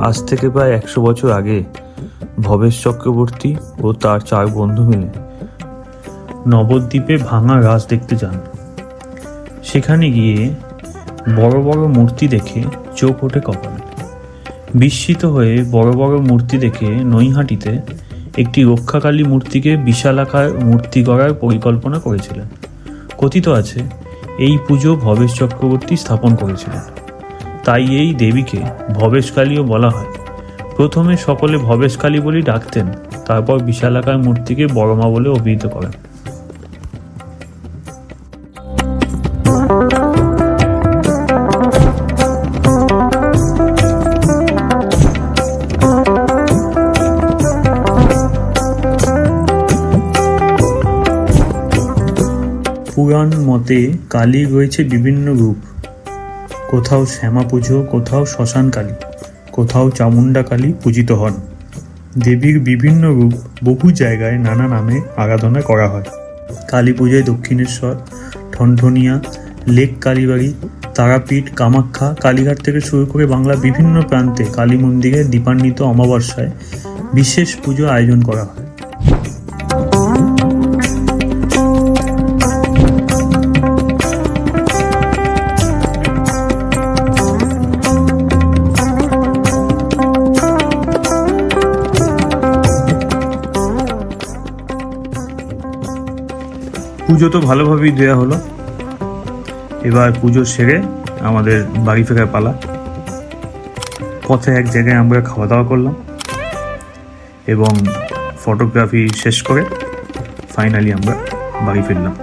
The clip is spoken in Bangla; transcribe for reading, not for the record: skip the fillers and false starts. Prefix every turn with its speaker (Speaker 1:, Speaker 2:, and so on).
Speaker 1: আজ থেকে প্রায় 100 বছর আগে ভবেশ চক্রবর্তী ও তার 4 বন্ধু মিলে নবদ্বীপে ভাঙা রাস দেখতে যান। সেখানে গিয়ে বড় বড় মূর্তি দেখে চোখ ওঠে কপালে। বিস্মিত হয়ে বড় বড় মূর্তি দেখে নৈহাটিতে একটি রক্ষাকালী মূর্তিকে বিশালাকার মূর্তি গড়ার পরিকল্পনা করেছিলেন। কথিত আছে এই পুজো ভবেশ চক্রবর্তী স্থাপন করেছিলেন, তাই এই দেবীকে ভবেশকালীও বলা হয়। প্রথমে সকলে ভবেশকালী বলেই ডাকতেন, তারপর বিশালাকার মূর্তিকে বড়মা বলে অভিহিত করেন। পুরাণ মতে কালীর রয়েছে বিভিন্ন রূপ। কোথাও শ্যামা পুজো, কোথাও শ্মশান কালী, কোথাও চামুণ্ডা কালী পূজিত হন। দেবীর বিভিন্ন রূপ বহু জায়গায় নানা নামে আরাধনা করা হয়। কালী পূজায় দক্ষিণেশ্বর, ঠনঠনিয়া, লেক কালীবাড়ি, তারাপীঠ, কামাখ্যা, কালীঘাট থেকে শুরু করে বাংলার বিভিন্ন প্রান্তে কালী মন্দিরে দীপান্বিত অমাবস্যায় বিশেষ পুজো আয়োজন করা হয়। পুজো তো ভালোভাবেই দেওয়া হলো। এবার পুজো সেরে আমাদের বাড়ি ফেরার পালা। পথে এক জায়গায় আমরা খাওয়া দাওয়া করলাম এবং ফটোগ্রাফি শেষ করে ফাইনালি আমরা বাড়ি ফিরলাম।